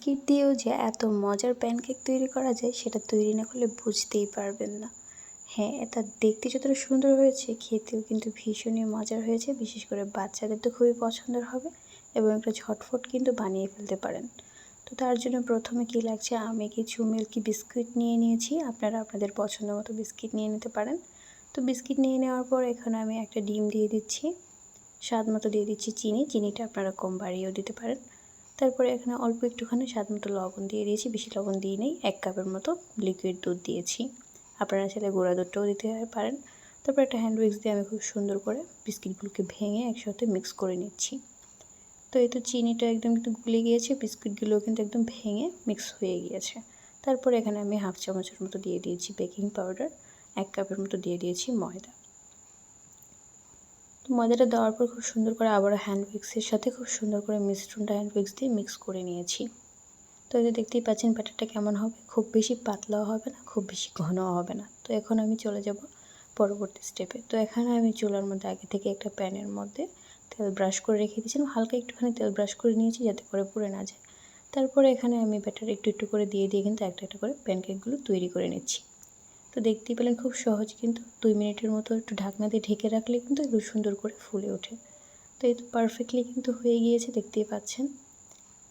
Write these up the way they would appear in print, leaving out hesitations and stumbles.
Biscuit দিয়েও যে এত মজার প্যানকেক তৈরি করা যায় সেটা তৈরি না করলে বুঝতেই পারবেন না। হ্যাঁ, এটা দেখতে যতটা সুন্দর হয়েছে খেতেও কিন্তু ভীষণই মজার হয়েছে। বিশেষ করে বাচ্চাদের তো খুবই পছন্দের হবে এবং একটা ঝটফট কিন্তু বানিয়ে ফেলতে পারেন। তো তার জন্য প্রথমে কী লাগছে, আমি কিছু মিল্কি বিস্কুট নিয়ে নিয়েছি। আপনারা আপনাদের পছন্দ মতো বিস্কিট নিয়ে নিতে পারেন। তো বিস্কিট নিয়ে নেওয়ার পর এখানে আমি একটা ডিম দিয়ে দিচ্ছি, স্বাদ মতো দিয়ে দিচ্ছি চিনি। চিনিটা আপনারা কম বাড়িয়েও দিতে পারেন। তারপরে এখানে অল্প একটুখানি স্বাদ মতো লবণ দিয়ে দিয়েছি, বেশি লবণ দিয়ে নেই। 1 কাপের মতো লিকুইড দুধ দিয়েছি, আপনারা চাইলে গুঁড়া দুধটাও দিতে পারেন। তারপর একটা হ্যান্ড উইক্স দিয়ে আমি খুব সুন্দর করে বিস্কিটগুলোকে ভেঙে একসাথে মিক্স করে নিচ্ছি। তো এই তো চিনিটা একদম কিন্তু গুলে গিয়েছে, বিস্কুটগুলোও কিন্তু একদম ভেঙে মিক্স হয়ে গিয়েছে। তারপর এখানে আমি হাফ চামচের মতো দিয়ে দিয়েছি বেকিং পাউডার, 1 কাপের মতো দিয়ে দিয়েছি ময়দা। তো ময়দাটা দেওয়ার পর খুব সুন্দর করে আবারও হ্যান্ড উইক্সের সাথে খুব সুন্দর করে মিশ্রণটা হ্যান্ড উইক্স দিয়ে মিক্স করে নিয়েছি। তো এই যে দেখতেই পাচ্ছেন ব্যাটারটা কেমন হবে, খুব বেশি পাতলাও হবে না, খুব বেশি ঘনও হবে না। তো এখন আমি চলে যাব পরবর্তী স্টেপে। তো এখানে আমি চুলার মধ্যে আগে থেকে একটা প্যানের মধ্যে তেল ব্রাশ করে রেখে দিয়েছিলাম, হালকা একটুখানি তেল ব্রাশ করে নিয়েছি যাতে করে পুড়ে না যায়। তারপরে এখানে আমি ব্যাটার একটু একটু করে দিয়ে কিন্তু একটা একটা করে প্যানকেকগুলো তৈরি করে নিচ্ছি। তো দেখতেই পেলেন খুব সহজ, কিন্তু 2 মিনিটের মতো একটু ঢাকনা দিয়ে ঢেকে রাখলে কিন্তু একটু সুন্দর করে ফুলে ওঠে। তো এই তো পারফেক্টলি কিন্তু হয়ে গিয়েছে, দেখতেই পাচ্ছেন।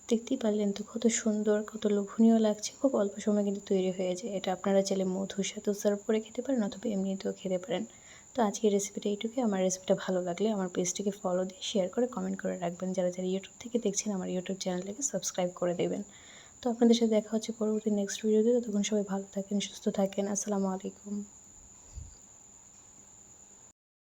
দেখতেই পারলেন তো কত সুন্দর, কত লোভনীয় লাগছে। খুব অল্প সময় কিন্তু তৈরি হয়ে যায়। এটা আপনারা চাইলে মধুর সাথেও সার্ভ করে খেতে পারেন অথবা এমনিতেও খেতে পারেন। তো আজকের রেসিপিটা এইটুকুই। আমার রেসিপিটা ভালো লাগলে আমার পেজটিকে ফলো দিয়ে শেয়ার করে কমেন্ট করে রাখবেন। যারা ইউটিউব থেকে দেখছেন আমার ইউটিউব চ্যানেলটাকে সাবস্ক্রাইব করে দেবেন। তো আপনাদের সাথে দেখা হচ্ছে পরবর্তী নেক্সট ভিডিওতে। ততক্ষণ সবাই ভালো থাকেন, সুস্থ থাকেন। আসসালামু আলাইকুম।